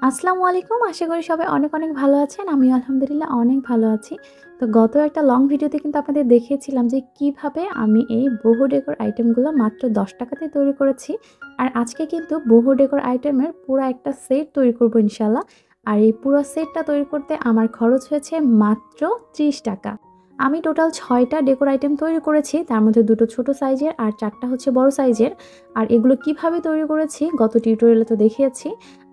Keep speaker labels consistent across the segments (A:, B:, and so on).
A: আসসালামু আলাইকুম। আশা করি সবাই অনেক, অনেক ভালো আছেন। আমিও আলহামদুলিল্লাহ অনেক ভালো আছি। তো গত একটা লং ভিডিওতে কিন্তু আপনাদের দেখিয়েছিলাম যে কিভাবে আমি এই বহু ডেকোর আইটেমগুলো মাত্র ৳১০ তে তৈরি করেছি। আর আজকে কিন্তু বহু ডেকোর আইটেমের পুরা একটা সেট তৈরি করব ইনশাআল্লাহ। আর এই পুরো সেটটা তৈরি করতে আমার খরচ হয়েছে মাত্র ৳৩০। আমি টোটাল ৬ টা ডেকোর আইটেম তৈরি করেছি। তার মধ্যে ২ টো ছোট সাইজের আর ৪ টা হচ্ছে বড় সাইজের। আর এগুলো কিভাবে তৈরি করেছি গত টিউটোরিয়ালে তো দেখিয়েছি।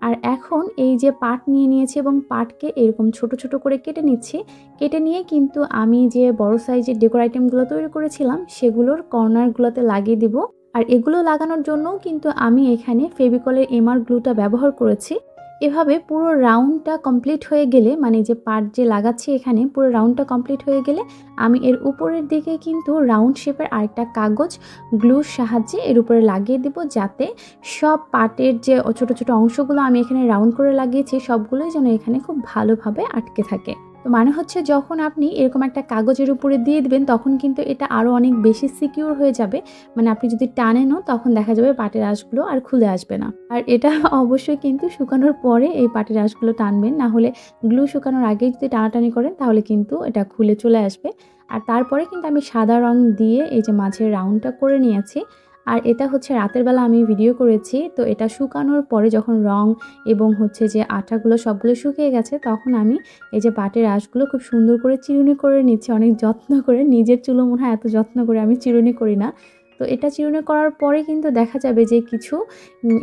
A: আর এখন এই যে পাট নিয়ে নিয়েছি এবং পাটকে এরকম ছোট, ছোট করে কেটে নিচ্ছি। কেটে নিয়ে কিন্তু আমি যে বড় সাইজের ডেকোর আইটেমগুলো তৈরি করেছিলাম সেগুলোর কর্নারগুলোতে লাগিয়ে দিব। আর এগুলো লাগানোর জন্যও কিন্তু আমি এখানে ফেভিকলের এমআর গ্লুটা ব্যবহার করেছি। এভাবে পুরো রাউন্ডটা কমপ্লিট হয়ে গেলে মানে যে পার্ট যে লাগাচ্ছি এখানে পুরো রাউন্ডটা কমপ্লিট হয়ে গেলে আমি এর উপরের দিকে কিন্তু রাউন্ড শেপের আরেকটা কাগজ গ্লুর সাহায্যে এর উপরে লাগিয়ে দিব, যাতে সব পার্টের যে ছোট ছোট অংশগুলো আমি এখানে রাউন্ড করে লাগিয়েছি সবগুলোই যেন এখানে খুব ভালোভাবে আটকে থাকে। তো মানে হচ্ছে যখন আপনি এরকম একটা কাগজের উপরে দিয়ে দিবেন তখন কিন্তু এটা আরও অনেক বেশি সিকিউর হয়ে যাবে। মানে আপনি যদি টানেনও তখন দেখা যাবে পাটের আঁশগুলো আর খুলে আসবে না। আর এটা অবশ্যই কিন্তু শুকানোর পরে এই পাটের আঁশগুলো টানবেন, না হলে গ্লু শুকানোর আগেই যদি টানাটানি করেন তাহলে কিন্তু এটা খুলে চলে আসবে। আর তারপরে কিন্তু আমি সাদা রং দিয়ে এই যে মাঝের রাউন্ডটা করে নিয়েছি। আর এটা হচ্ছে রাতের বেলা আমি ভিডিও করেছি। তো এটা শুকানোর পরে যখন রং এবং হচ্ছে যে আঠাগুলো সবগুলো শুকিয়ে গেছে তখন আমি এই যে পাটের আঁশগুলো খুব সুন্দর করে চিরুনি করে নিচ্ছি, অনেক যত্ন করে। নিজের চুলও মনে হয় এত যত্ন করে আমি চিরুনি করি না। তো এটা চিরুনি করার পরে কিন্তু দেখা যাবে যে কিছু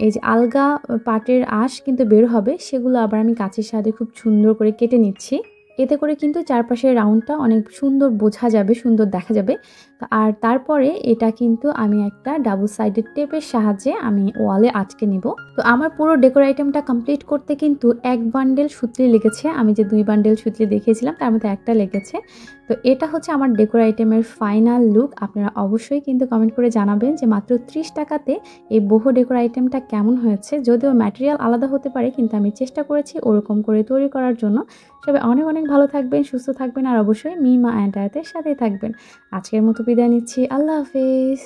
A: এই যে আলগা পাটের আঁশ কিন্তু বের হবে, সেগুলো আবার আমি কাঁচির সাহায্যে খুব সুন্দর করে কেটে নিচ্ছি। এতে করে কিন্তু চারপাশের রাউন্ডটা অনেক সুন্দর বোঝা যাবে, সুন্দর দেখা যাবে। আর তারপরে এটা কিন্তু আমি একটা ডাবল সাইডেড টেপের সাহায্যে আমি ওয়ালে আটকে নিব। তো আমার পুরো ডেকোর আইটেমটা কমপ্লিট করতে কিন্তু ১ বান্ডেল সুতলি লেগেছে। আমি যে ২ বান্ডেল সুতলি দেখিয়েছিলাম তার মধ্যে একটা লেগেছে। তো এটা হচ্ছে আমার ডেকোর আইটেমের ফাইনাল লুক। আপনারা অবশ্যই কিন্তু কমেন্ট করে জানাবেন যে মাত্র ৳৩০ এই বহু ডেকোর আইটেমটা কেমন হয়েছে। যদিও ম্যাটেরিয়াল আলাদা হতে পারে কিন্তু আমি চেষ্টা করেছি ওরকম করে তৈরি করার জন্য। সবাই অনেক, অনেক ভালো থাকবেন, সুস্থ থাকবেন আর অবশ্যই মিমা অ্যান্ড আয়াতের সাথেই থাকবেন। আজকের মতো বিদায় নিচ্ছি। আল্লাহ হাফেজ।